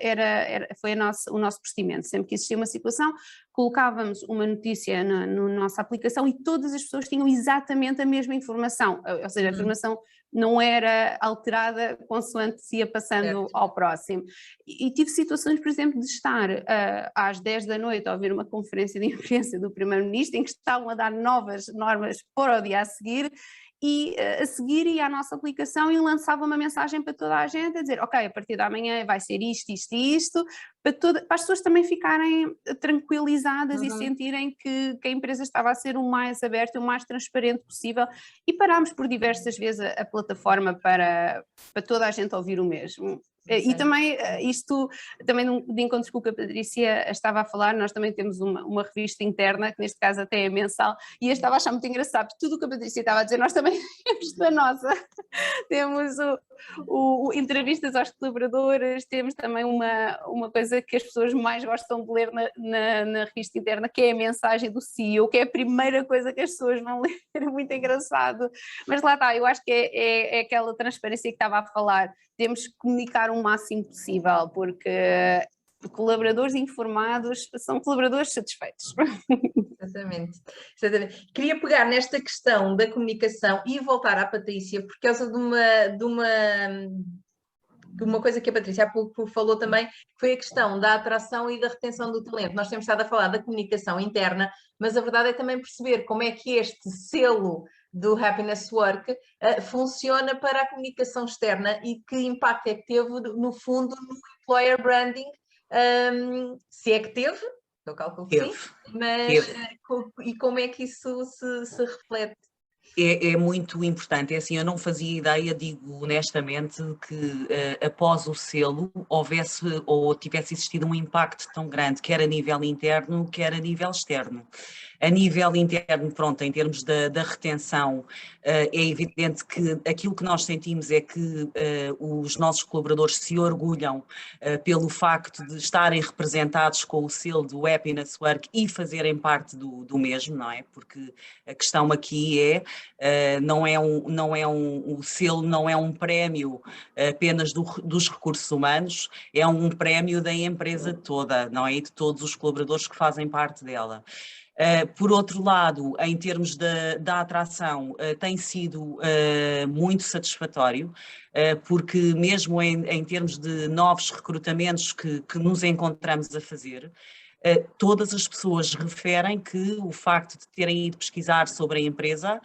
foi o nosso procedimento. Sempre que existia uma situação, colocávamos uma notícia na nossa aplicação e todas as pessoas tinham exatamente a mesma informação, ou seja, a informação não era alterada consoante se ia passando ao próximo. E tive situações, por exemplo, de estar às 10 da noite a ouvir uma conferência de imprensa do Primeiro-Ministro em que estavam a dar novas normas para o dia a seguir, e a seguir ia à nossa aplicação e lançava uma mensagem para toda a gente a dizer, ok, a partir da manhã vai ser isto, para as pessoas também ficarem tranquilizadas e sentirem que a empresa estava a ser o mais aberta e o mais transparente possível, e parámos por diversas vezes a plataforma para toda a gente ouvir o mesmo. E também, isto também de encontros com o que a Patrícia estava a falar, nós também temos uma revista interna, que neste caso até é mensal, e eu estava a achar muito engraçado, porque tudo o que a Patrícia estava a dizer, nós também temos da nossa. Temos entrevistas aos colaboradores, temos também uma coisa que as pessoas mais gostam de ler na revista interna, que é a mensagem do CEO, que é a primeira coisa que as pessoas vão ler, é muito engraçado. Mas lá está, eu acho que é aquela transparência que estava a falar, temos que comunicar o máximo possível, porque colaboradores informados são colaboradores satisfeitos. Exatamente. Queria pegar nesta questão da comunicação e voltar à Patrícia por causa de uma coisa que a Patrícia há pouco falou também, que foi a questão da atração e da retenção do talento. Nós temos estado a falar da comunicação interna, mas a verdade é também perceber como é que este selo do Happiness Work funciona para a comunicação externa e que impacto é que teve, no fundo, no employer branding Se é que teve, eu calculo que sim, mas e como é que isso se reflete? É muito importante, é assim, eu não fazia ideia, digo honestamente, que após o selo houvesse ou tivesse existido um impacto tão grande, quer a nível interno, quer a nível externo. A nível interno, pronto, em termos da retenção, é evidente que aquilo que nós sentimos é que os nossos colaboradores se orgulham pelo facto de estarem representados com o selo do Happiness Work e fazerem parte do mesmo, não é? Porque a questão aqui o selo não é um prémio apenas dos recursos humanos, é um prémio da empresa toda, não é? E de todos os colaboradores que fazem parte dela. Por outro lado, em termos da atração, tem sido muito satisfatório, porque mesmo em termos de novos recrutamentos que nos encontramos a fazer, todas as pessoas referem que o facto de terem ido pesquisar sobre a empresa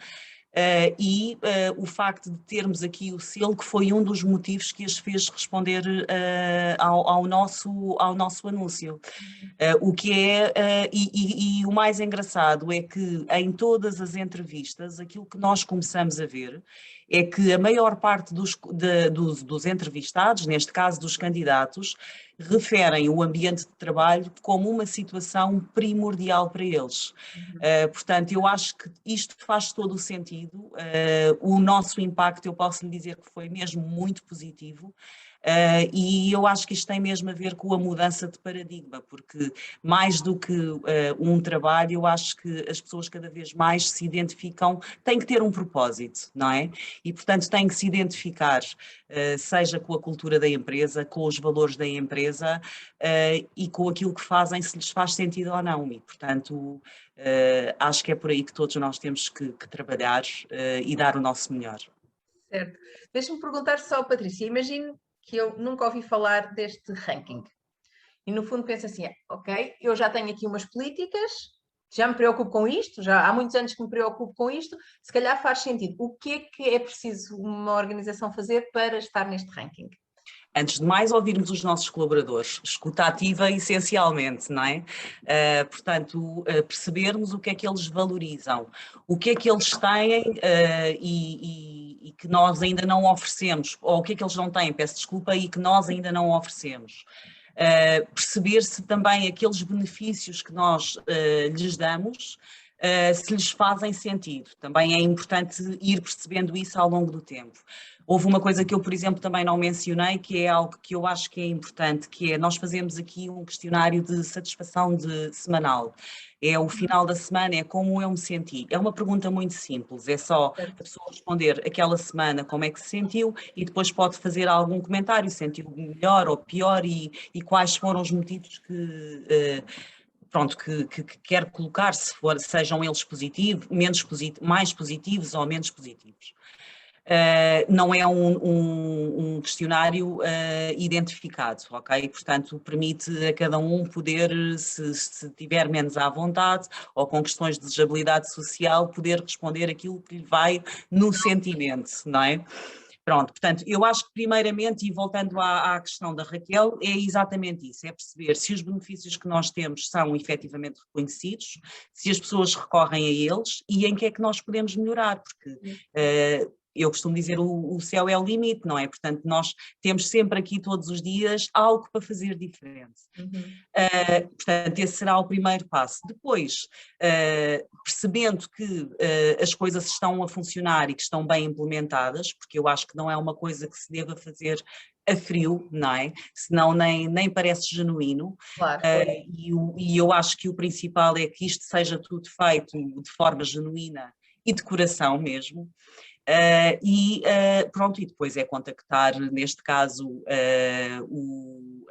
o facto de termos aqui o selo, que foi um dos motivos que as fez responder ao nosso anúncio. O que e o mais engraçado é que em todas as entrevistas, aquilo que nós começamos a ver é que a maior parte dos entrevistados, neste caso dos candidatos, referem o ambiente de trabalho como uma situação primordial para eles. Portanto, eu acho que isto faz todo o sentido. O nosso impacto, eu posso lhe dizer que foi mesmo muito positivo. E eu acho que isto tem mesmo a ver com a mudança de paradigma, porque mais do que um trabalho, eu acho que as pessoas cada vez mais se identificam, têm que ter um propósito, não é? E, portanto, têm que se identificar, seja com a cultura da empresa, com os valores da empresa e com aquilo que fazem, se lhes faz sentido ou não. E, portanto, acho que é por aí que todos nós temos que trabalhar e dar o nosso melhor. Certo. Deixa-me perguntar só, Patrícia, imagino que eu nunca ouvi falar deste ranking. E no fundo penso assim, ok, eu já tenho aqui umas políticas, já me preocupo com isto, já há muitos anos que me preocupo com isto, se calhar faz sentido. O que é preciso uma organização fazer para estar neste ranking? Antes de mais, ouvirmos os nossos colaboradores, escuta ativa essencialmente, não é? Portanto, percebermos o que é que eles valorizam, o que é que eles têm e que nós ainda não oferecemos, ou o que é que eles não têm, peço desculpa, e que nós ainda não oferecemos. Perceber se também aqueles benefícios que nós lhes damos, se lhes fazem sentido. Também é importante ir percebendo isso ao longo do tempo. Houve uma coisa que eu, por exemplo, também não mencionei, que é algo que eu acho que é importante, que é nós fazemos aqui um questionário de satisfação semanal. É o final da semana, é como eu me senti. É uma pergunta muito simples, é só a pessoa responder aquela semana como é que se sentiu e depois pode fazer algum comentário, sentiu melhor ou pior e quais foram os motivos que quer colocar, sejam eles positivos, mais positivos ou menos positivos. Não é um questionário identificado, ok? Portanto, permite a cada um poder, se tiver menos à vontade ou com questões de desejabilidade social, poder responder aquilo que lhe vai no sentimento, não é? Pronto, portanto, eu acho que primeiramente, e voltando à questão da Raquel, é exatamente isso, é perceber se os benefícios que nós temos são efetivamente reconhecidos, se as pessoas recorrem a eles e em que é que nós podemos melhorar, porque eu costumo dizer o céu é o limite, não é? Portanto, nós temos sempre aqui todos os dias algo para fazer diferente. Portanto, esse será o primeiro passo. Depois, percebendo que as coisas estão a funcionar e que estão bem implementadas, porque eu acho que não é uma coisa que se deva fazer a frio, não é? Senão nem parece genuíno. Claro. E eu acho que o principal é que isto seja tudo feito de forma genuína e de coração mesmo. Pronto, e depois é contactar, neste caso,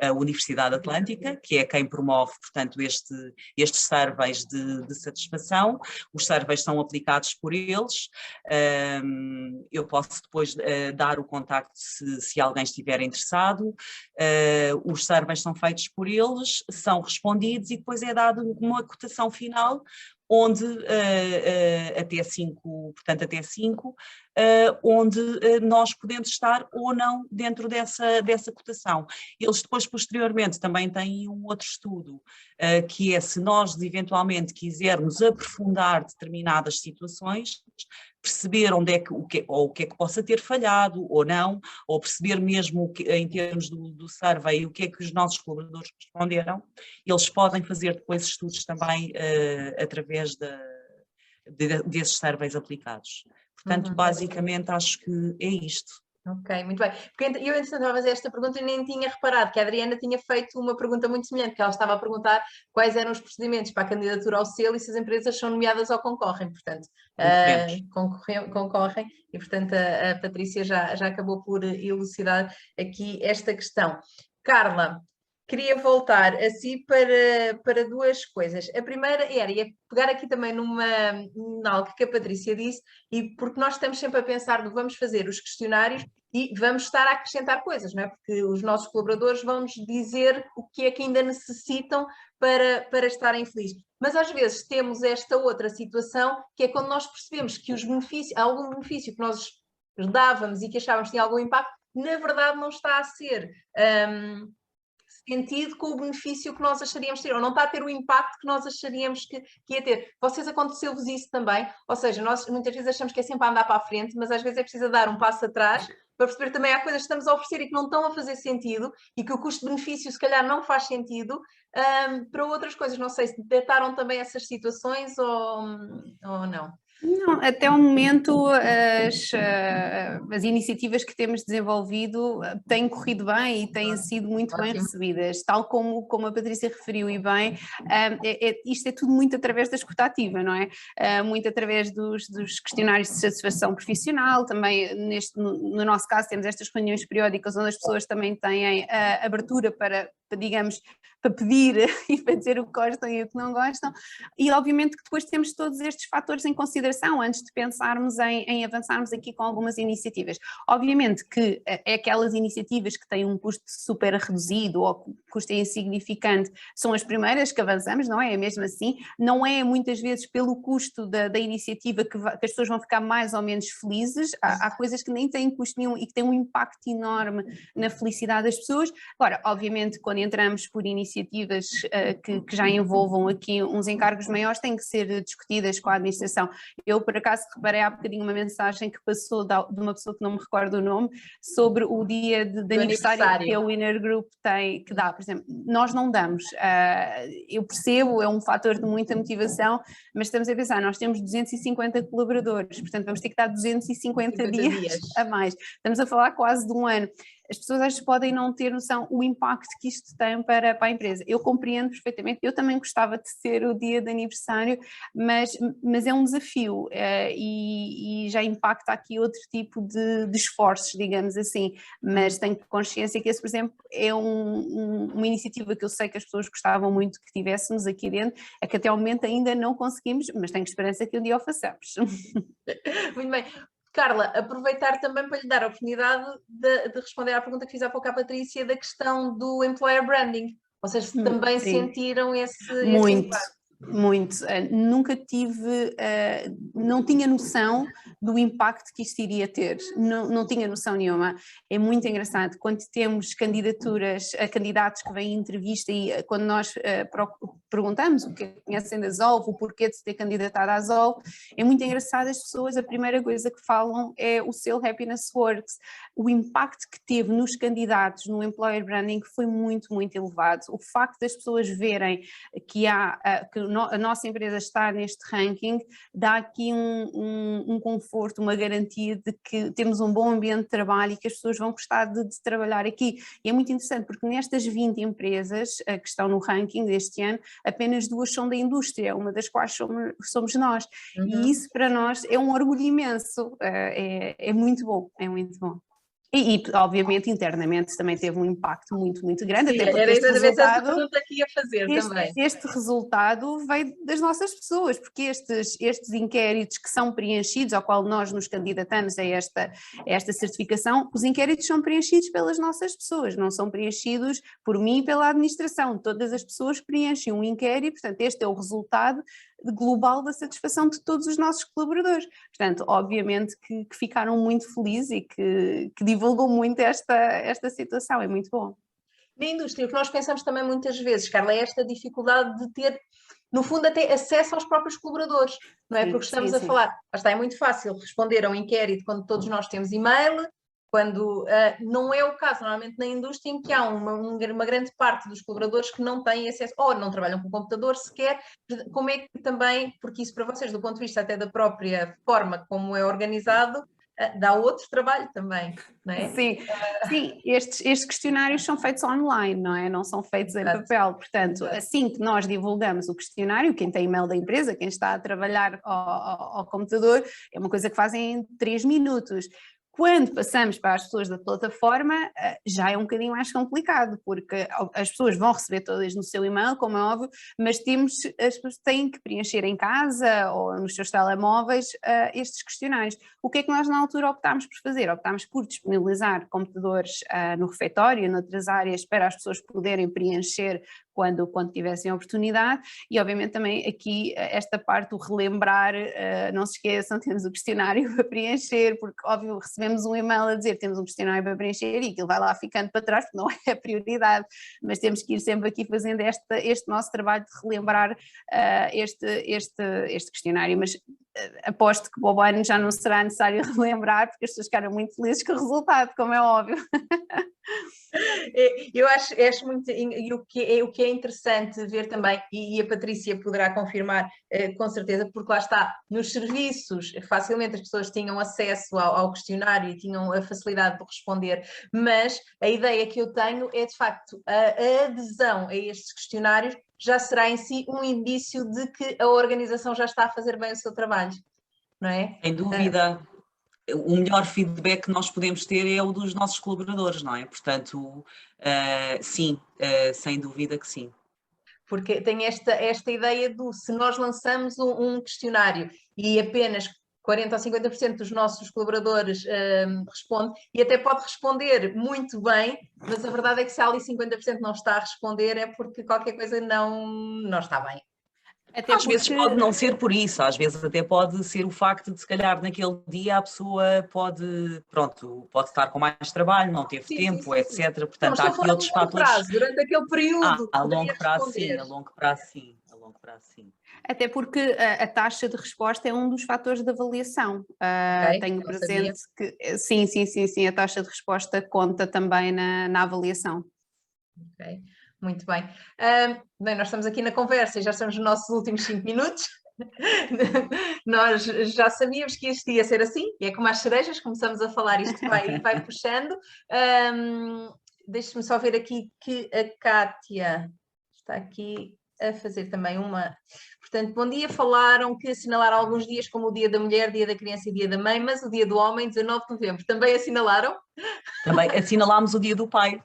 a Universidade Atlântica, que é quem promove, portanto, estes surveys de satisfação. Os surveys são aplicados por eles. Eu posso depois dar o contacto se alguém estiver interessado. Os surveys são feitos por eles, são respondidos e depois é dado uma cotação final onde até 5, portanto até 5, onde nós podemos estar ou não dentro dessa cotação. Eles depois, posteriormente, também têm um outro estudo, que é se nós eventualmente quisermos aprofundar determinadas situações, perceber onde é que, o que é que possa ter falhado ou não, ou perceber mesmo em termos do survey o que é que os nossos colaboradores responderam, eles podem fazer depois estudos também através desses surveys aplicados. Portanto, basicamente acho que é isto. Ok, muito bem. Porque eu, entretanto, estava a fazer esta pergunta e nem tinha reparado que a Adriana tinha feito uma pergunta muito semelhante, que ela estava a perguntar quais eram os procedimentos para a candidatura ao selo e se as empresas são nomeadas ou concorrem. Portanto, concorrem e, portanto, a Patrícia já acabou por elucidar aqui esta questão. Carla, queria voltar a si para duas coisas. A primeira ia pegar aqui também em algo que a Patrícia disse, e porque nós estamos sempre a pensar no vamos fazer os questionários e vamos estar a acrescentar coisas, não é? Porque os nossos colaboradores vão-nos dizer o que é que ainda necessitam para estarem felizes. Mas às vezes temos esta outra situação, que é quando nós percebemos que algum benefício que nós dávamos e que achávamos que tinha algum impacto, na verdade não está a ser sentido com o benefício que nós acharíamos ter, ou não está a ter o impacto que nós acharíamos que ia ter. Vocês aconteceu-vos isso também? Ou seja, nós muitas vezes achamos que é sempre a andar para a frente, mas às vezes é preciso dar um passo atrás para perceber também há coisas que estamos a oferecer e que não estão a fazer sentido e que o custo-benefício se calhar não faz sentido para outras coisas. Não sei se detectaram também essas situações ou não. Não, até o momento as iniciativas que temos desenvolvido têm corrido bem e têm sido muito bem recebidas, tal como a Patrícia referiu e bem, isto é tudo muito através da escuta ativa, não é? Muito através dos questionários de satisfação profissional, também no nosso caso temos estas reuniões periódicas onde as pessoas também têm abertura para digamos, para pedir e para dizer o que gostam e o que não gostam, e obviamente que depois temos todos estes fatores em consideração antes de pensarmos em avançarmos aqui com algumas iniciativas. Obviamente que aquelas iniciativas que têm um custo super reduzido ou que custo é insignificante são as primeiras que avançamos, não é? É mesmo assim, não é muitas vezes pelo custo da iniciativa que as pessoas vão ficar mais ou menos felizes, há coisas que nem têm custo nenhum e que têm um impacto enorme na felicidade das pessoas. Agora, obviamente, quando entramos por iniciativas que já envolvam aqui uns encargos maiores, têm que ser discutidas com a administração. Eu, por acaso, reparei há bocadinho uma mensagem que passou de uma pessoa que não me recordo o nome, sobre o dia de aniversário que a Winner Group tem, que dá, por exemplo, nós não damos, eu percebo, é um fator de muita motivação, mas estamos a pensar, nós temos 250 colaboradores, portanto vamos ter que dar 250 dias a mais, estamos a falar quase de um ano. As pessoas às vezes podem não ter noção o impacto que isto tem para a empresa. Eu compreendo perfeitamente, eu também gostava de ser o dia de aniversário, mas é um desafio e já impacta aqui outro tipo de esforços, digamos assim, mas tenho consciência que esse, por exemplo, é uma iniciativa que eu sei que as pessoas gostavam muito que tivéssemos aqui dentro, é que até ao momento ainda não conseguimos, mas tenho esperança que um dia o façamos. Muito bem. Carla, aproveitar também para lhe dar a oportunidade de responder à pergunta que fiz há pouco à Patrícia da questão do employer branding. Vocês também sentiram esse impacto? Muito, nunca tive, não tinha noção do impacto que isto iria ter, não tinha noção nenhuma. É muito engraçado, quando temos candidaturas, candidatos que vêm em entrevista e quando nós perguntamos o que conhecem da Zolve, o porquê de se ter candidatado à Zolve, é muito engraçado, as pessoas, a primeira coisa que falam é o selo Happiness Works. O impacto que teve nos candidatos no employer branding foi muito, muito elevado. O facto das pessoas verem que que a nossa empresa está neste ranking dá aqui um conforto, uma garantia de que temos um bom ambiente de trabalho e que as pessoas vão gostar de trabalhar aqui. E é muito interessante porque nestas 20 empresas que estão no ranking deste ano, apenas 2 são da indústria, uma das quais somos nós. E isso para nós é um orgulho imenso, é muito bom, é muito bom. E obviamente internamente também teve um impacto muito, muito grande. Sim, até porque essa pergunta que ia fazer também. Este resultado veio das nossas pessoas, porque estes inquéritos que são preenchidos, ao qual nós nos candidatamos a esta certificação, os inquéritos são preenchidos pelas nossas pessoas, não são preenchidos por mim e pela administração. Todas as pessoas preenchem um inquérito, portanto este é o resultado global da satisfação de todos os nossos colaboradores. Portanto, obviamente que ficaram muito felizes e que divulgam muito esta situação, é muito bom. Na indústria, o que nós pensamos também muitas vezes, Carla, é esta dificuldade de ter, no fundo, até acesso aos próprios colaboradores, não é? Sim, Porque estamos sim, a sim. falar, está, é muito fácil responder a um inquérito quando todos nós temos e-mail, quando não é o caso, normalmente na indústria, em que há uma grande parte dos colaboradores que não têm acesso, ou não trabalham com o computador sequer. Como é que também, porque isso para vocês, do ponto de vista até da própria forma como é organizado, dá outro trabalho também, não é? Sim, sim, estes questionários são feitos online, não é? Não são feitos em papel, portanto, assim que nós divulgamos o questionário, quem tem e-mail da empresa, quem está a trabalhar ao computador, é uma coisa que fazem em 3 minutos. Quando passamos para as pessoas da plataforma, já é um bocadinho mais complicado, porque as pessoas vão receber todas no seu e-mail, como é óbvio, mas as pessoas têm que preencher em casa ou nos seus telemóveis estes questionários. O que é que nós na altura optámos por fazer? Optámos por disponibilizar computadores no refeitório, noutras áreas, para as pessoas poderem preencher quando tivessem a oportunidade, e obviamente também aqui esta parte do relembrar, não se esqueçam, temos o questionário para preencher, porque óbvio recebemos um e-mail a dizer temos um questionário para preencher e aquilo vai lá ficando para trás, porque não é a prioridade, mas temos que ir sempre aqui fazendo este nosso trabalho de relembrar este questionário, mas aposto que para o ano já não será necessário relembrar, porque as pessoas ficaram muito felizes com o resultado, como é óbvio. Eu acho muito, e o que é interessante ver também, e a Patrícia poderá confirmar com certeza, porque lá está, nos serviços, facilmente as pessoas tinham acesso ao questionário e tinham a facilidade de responder, mas a ideia que eu tenho é de facto a adesão a estes questionários já será em si um indício de que a organização já está a fazer bem o seu trabalho, não é? Sem dúvida. O melhor feedback que nós podemos ter é o dos nossos colaboradores, não é? Portanto, sim, sem dúvida que sim. Porque tem esta ideia do, se nós lançamos um questionário e apenas 40% ou 50% dos nossos colaboradores responde, e até pode responder muito bem, mas a verdade é que se ali 50% não está a responder é porque qualquer coisa não está bem. Até Às vezes pode não ser por isso, às vezes até pode ser o facto de, se calhar, naquele dia a pessoa pode estar com mais trabalho, não teve tempo, etc. Portanto, há aqui outros fatores. Prazo, durante aquele período. A longo prazo sim, a longo prazo sim. Até porque a taxa de resposta é um dos fatores de avaliação. Tenho presente que sim, a taxa de resposta conta também na avaliação. Ok, muito bem. Bem, nós estamos aqui na conversa e já estamos nos nossos últimos 5 minutos. Nós já sabíamos que este ia ser assim, e é como as cerejas, começamos a falar, isto vai puxando. Deixe-me só ver aqui que a Cátia está aqui a fazer também uma... Portanto, bom dia, falaram que assinalaram alguns dias como o Dia da Mulher, Dia da Criança e Dia da Mãe, mas o Dia do Homem, 19 de novembro, também assinalaram? Também assinalámos o Dia do Pai.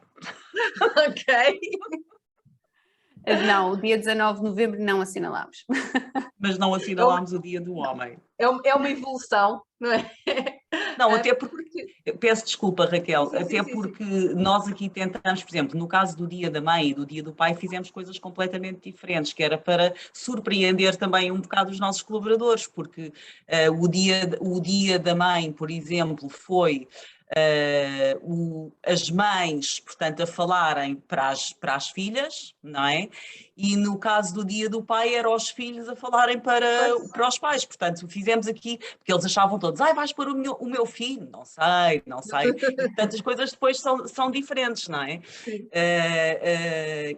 Ok. Não, o dia 19 de novembro não assinalámos. Mas não assinalámos o Dia do Homem. É uma evolução, não é? Não, até porque, peço desculpa, Raquel, sim, porque nós aqui tentamos, por exemplo, no caso do Dia da Mãe e do Dia do Pai, fizemos coisas completamente diferentes, que era para surpreender também um bocado os nossos colaboradores, porque o dia da Mãe, por exemplo, foi as mães, portanto, a falarem para as filhas, não é? E no caso do Dia do Pai, eram os filhos a falarem para os pais. Portanto, fizemos aqui, porque eles achavam todos, vais pôr o meu filho? Não sei. E, portanto, as coisas depois são diferentes, não é?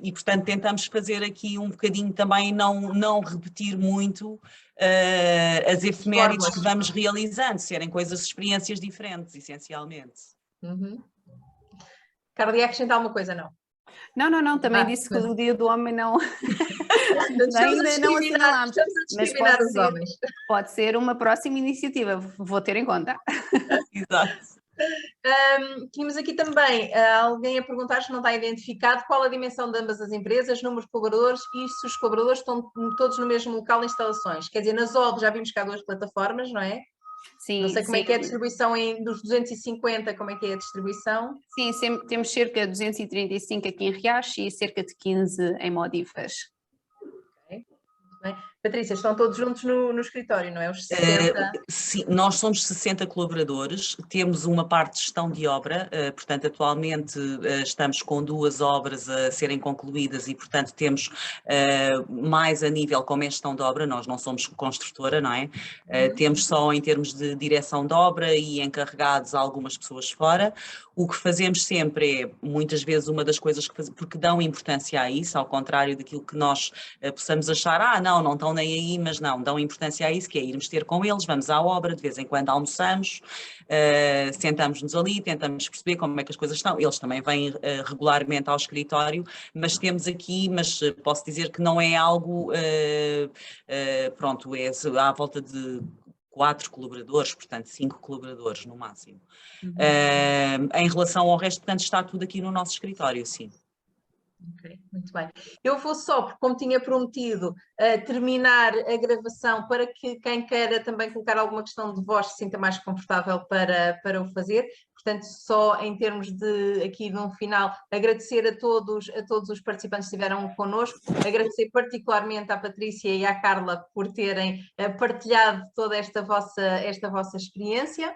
E, portanto, tentamos fazer aqui um bocadinho também, não repetir muito as efemérides que vamos realizando, serem experiências diferentes, essencialmente. Carla, ia acrescentar alguma coisa, não? Não, também disse que o Dia do Homem não... ainda não assinalámos, mas pode ser uma próxima iniciativa, vou ter em conta. Exato. Tínhamos aqui também alguém a perguntar, se não está identificado, qual a dimensão de ambas as empresas, número de colaboradores e se os colaboradores estão todos no mesmo local de instalações. Quer dizer, na ZOL já vimos que há 2 plataformas, não é? Sim, não sei como é que é a distribuição dos 250, como é que é a distribuição? Sim, temos cerca de 235 aqui em Riacho e cerca de 15 em Modifas. Okay. Bem. Patrícia, estão todos juntos no escritório, não é? Os 60? Sim, nós somos 60 colaboradores, temos uma parte de gestão de obra, portanto atualmente estamos com 2 obras a serem concluídas e portanto temos mais a nível como é gestão de obra, nós não somos construtora, não é? Temos só em termos de direção de obra e encarregados algumas pessoas fora. O que fazemos sempre é, muitas vezes, uma das coisas que fazemos, porque dão importância a isso, ao contrário daquilo que nós possamos achar, não estão nem aí, mas não, dão importância a isso, que é irmos ter com eles, vamos à obra, de vez em quando almoçamos, sentamos-nos ali, tentamos perceber como é que as coisas estão. Eles também vêm regularmente ao escritório, mas temos aqui, mas posso dizer que não é algo, pronto, é à volta de 4 colaboradores, portanto 5 colaboradores no máximo. Em relação ao resto, portanto, está tudo aqui no nosso escritório, sim. Ok, muito bem. Eu vou só, porque como tinha prometido, terminar a gravação para que quem queira também colocar alguma questão de voz se sinta mais confortável para o fazer. Portanto, só em termos de, aqui de um final, agradecer a todos os participantes que estiveram connosco, agradecer particularmente à Patrícia e à Carla por terem partilhado toda esta vossa experiência.